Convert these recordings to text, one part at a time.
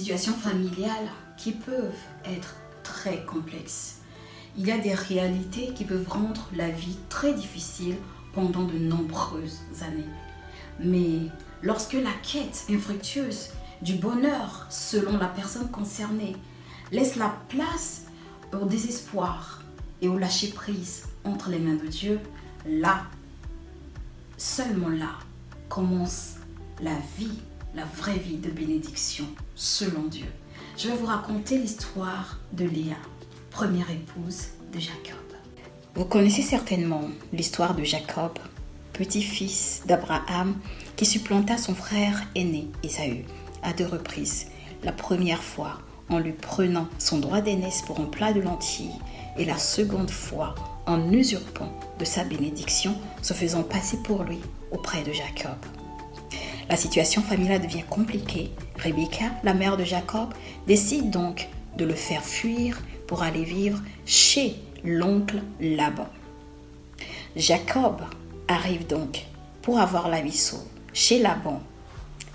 situations familiales qui peuvent être très complexes. Il y a des réalités qui peuvent rendre la vie très difficile pendant de nombreuses années. Mais lorsque la quête infructueuse du bonheur selon la personne concernée laisse la place au désespoir et au lâcher-prise entre les mains de Dieu, là, seulement là, commence la vie, la vraie vie de bénédiction selon Dieu. Je vais vous raconter l'histoire de Léa, première épouse de Jacob. Vous connaissez certainement l'histoire de Jacob, petit-fils d'Abraham, qui supplanta son frère aîné, Ésaü, à 2 reprises. La première fois, en lui prenant son droit d'aînesse pour un plat de lentilles, et la seconde fois, en usurpant de sa bénédiction, se faisant passer pour lui auprès de Jacob. La situation familiale devient compliquée. Rebecca, la mère de Jacob, décide donc de le faire fuir pour aller vivre chez l'oncle Laban. Jacob arrive donc pour avoir la vie sauve chez Laban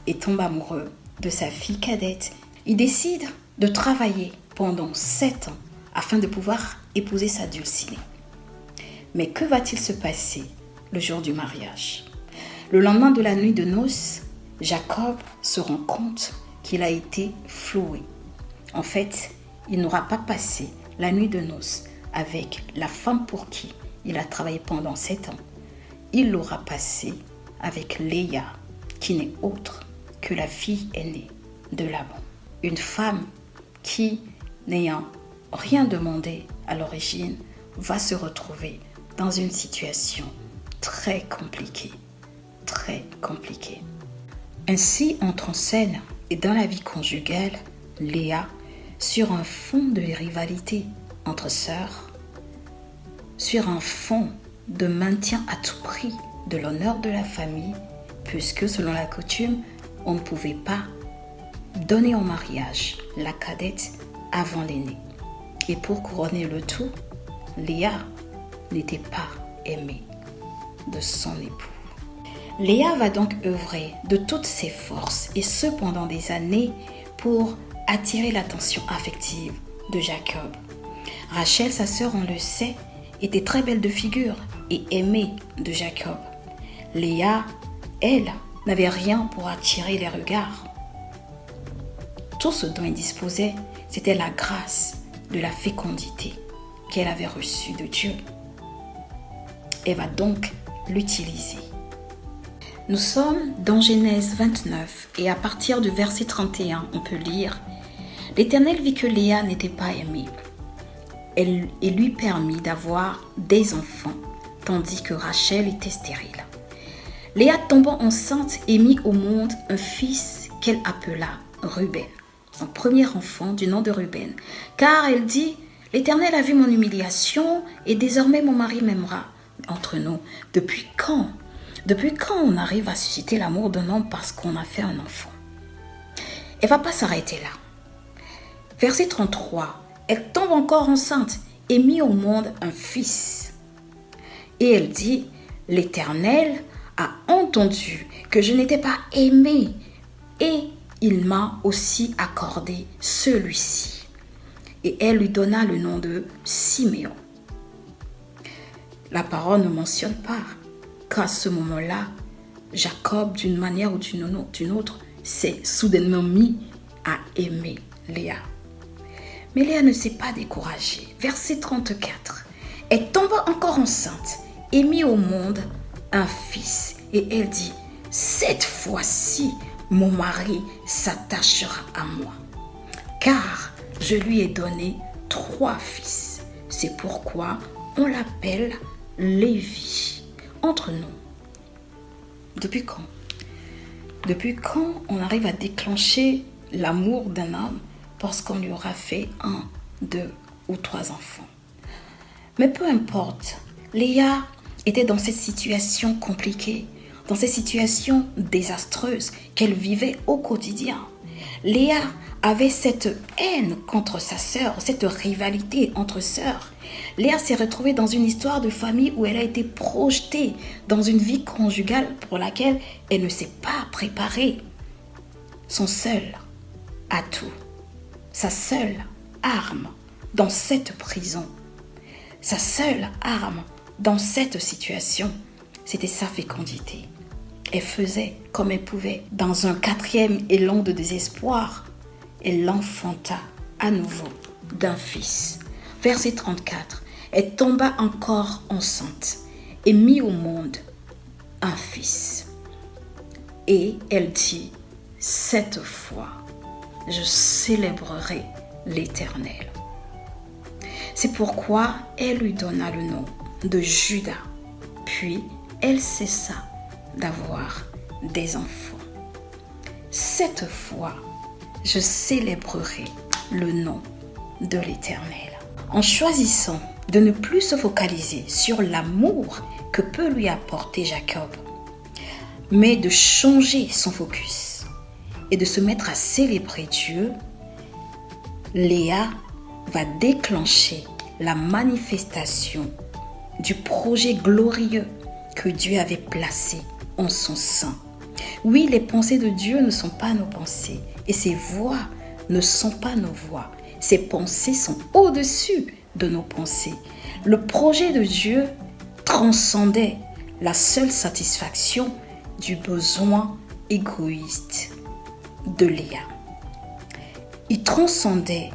et tombe amoureux de sa fille cadette. Il décide de travailler pendant 7 ans afin de pouvoir épouser sa dulcinée. Mais que va-t-il se passer le jour du mariage? Le lendemain de la nuit de noces, Jacob se rend compte qu'il a été floué. En fait, il n'aura pas passé la nuit de noces avec la femme pour qui il a travaillé pendant 7 ans. Il l'aura passé avec Léa, qui n'est autre que la fille aînée de Laban. Une femme qui, n'ayant rien demandé à l'origine, va se retrouver dans une situation très compliquée. Très compliquée. Ainsi entre en scène, et dans la vie conjugale, Léa, sur un fond de rivalité entre sœurs, sur un fond de maintien à tout prix de l'honneur de la famille, puisque selon la coutume, on ne pouvait pas donner en mariage la cadette avant l'aînée. Et pour couronner le tout, Léa n'était pas aimée de son époux. Léa va donc œuvrer de toutes ses forces, et ce pendant des années, pour attirer l'attention affective de Jacob. Rachel, sa sœur, on le sait, était très belle de figure et aimée de Jacob. Léa, elle, n'avait rien pour attirer les regards. Tout ce dont elle disposait, c'était la grâce de la fécondité qu'elle avait reçue de Dieu. Elle va donc l'utiliser. Nous sommes dans Genèse 29 et à partir du verset 31, on peut lire « L'Éternel vit que Léa n'était pas aimée. Elle lui permit d'avoir des enfants, tandis que Rachel était stérile. Léa tombant enceinte et mit au monde un fils qu'elle appela Ruben, son premier enfant du nom de Ruben, car elle dit « L'Éternel a vu mon humiliation et désormais mon mari m'aimera. » Entre nous, depuis quand on arrive à susciter l'amour d'un homme parce qu'on a fait un enfant? Elle ne va pas s'arrêter là. Verset 33, elle tombe encore enceinte et mit au monde un fils. Et elle dit, l'Éternel a entendu que je n'étais pas aimée et il m'a aussi accordé celui-ci. Et elle lui donna le nom de Siméon. La parole ne mentionne pas qu'à ce moment-là, Jacob, d'une manière ou d'une autre, s'est soudainement mis à aimer Léa. Mais Léa ne s'est pas découragée. Verset 34. Elle tomba encore enceinte et mit au monde un fils. Et elle dit, cette fois-ci, mon mari s'attachera à moi, car je lui ai donné 3 fils. C'est pourquoi on l'appelle Lévi. Entre nous, depuis quand? Depuis quand on arrive à déclencher l'amour d'un homme parce qu'on lui aura fait 1, 2 ou 3 enfants? Mais peu importe, Léa était dans cette situation compliquée, dans cette situation désastreuse qu'elle vivait au quotidien. Léa avait cette haine contre sa sœur, cette rivalité entre sœurs. Léa s'est retrouvée dans une histoire de famille où elle a été projetée dans une vie conjugale pour laquelle elle ne s'est pas préparée. Son seul atout, sa seule arme dans cette prison, sa seule arme dans cette situation, c'était sa fécondité. Elle faisait comme elle pouvait. Dans un 4e élan de désespoir, elle l'enfanta à nouveau d'un fils. Verset 34. Elle tomba encore enceinte et mit au monde un fils. Et elle dit, cette fois, je célébrerai l'Éternel. C'est pourquoi elle lui donna le nom de Juda. Puis elle cessa d'avoir des enfants. Cette fois, je célébrerai le nom de l'Éternel. En choisissant de ne plus se focaliser sur l'amour que peut lui apporter Jacob, mais de changer son focus et de se mettre à célébrer Dieu, Léa va déclencher la manifestation du projet glorieux que Dieu avait placé en son sein. Oui, les pensées de Dieu ne sont pas nos pensées et ses voix ne sont pas nos voix. Ses pensées sont au-dessus de nos pensées. Le projet de Dieu transcendait la seule satisfaction du besoin égoïste de Léa. Il transcendait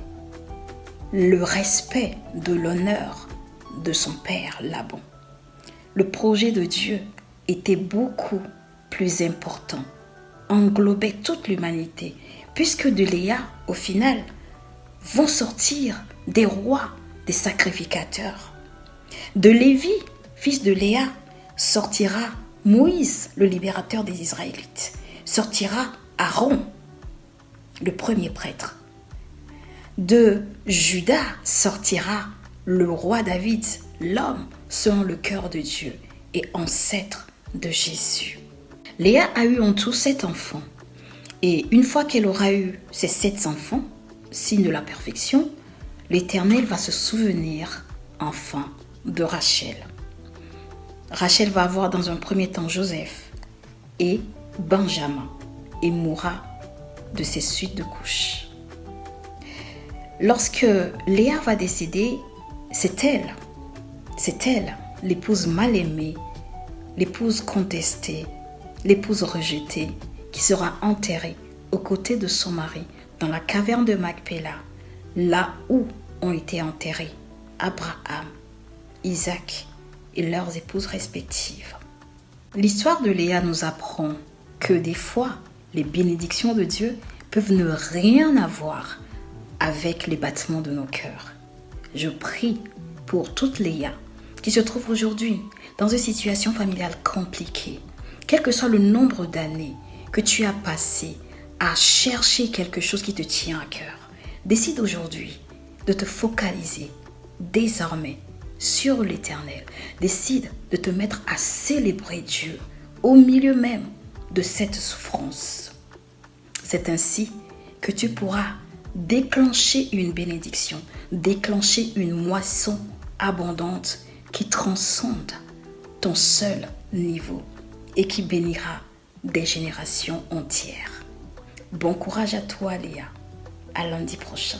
le respect de l'honneur de son père Laban. Le projet de Dieu était beaucoup plus important, englobait toute l'humanité, puisque de Léa, au final, vont sortir des rois, des sacrificateurs. De Lévi, fils de Léa, sortira Moïse, le libérateur des Israélites. Sortira Aaron, le premier prêtre. De Juda sortira le roi David, l'homme selon le cœur de Dieu et ancêtre de Jésus. Léa a eu en tout 7 enfants. Et une fois qu'elle aura eu ces 7 enfants, signe de la perfection, l'Éternel va se souvenir enfin de Rachel. Rachel va avoir dans un premier temps Joseph et Benjamin et mourra de ses suites de couches. Lorsque Léa va décéder, c'est elle, l'épouse mal aimée, l'épouse contestée, l'épouse rejetée, qui sera enterrée aux côtés de son mari dans la caverne de Macpéla, là où ont été enterrés Abraham, Isaac et leurs épouses respectives. L'histoire de Léa nous apprend que des fois, les bénédictions de Dieu peuvent ne rien avoir avec les battements de nos cœurs. Je prie pour toute Léa qui se trouve aujourd'hui dans une situation familiale compliquée. Quel que soit le nombre d'années que tu as passé à chercher quelque chose qui te tient à cœur, décide aujourd'hui de te focaliser désormais sur l'Éternel. Décide de te mettre à célébrer Dieu au milieu même de cette souffrance. C'est ainsi que tu pourras déclencher une bénédiction, déclencher une moisson abondante qui transcende ton seul niveau et qui bénira des générations entières. Bon courage à toi, Léa. À lundi prochain.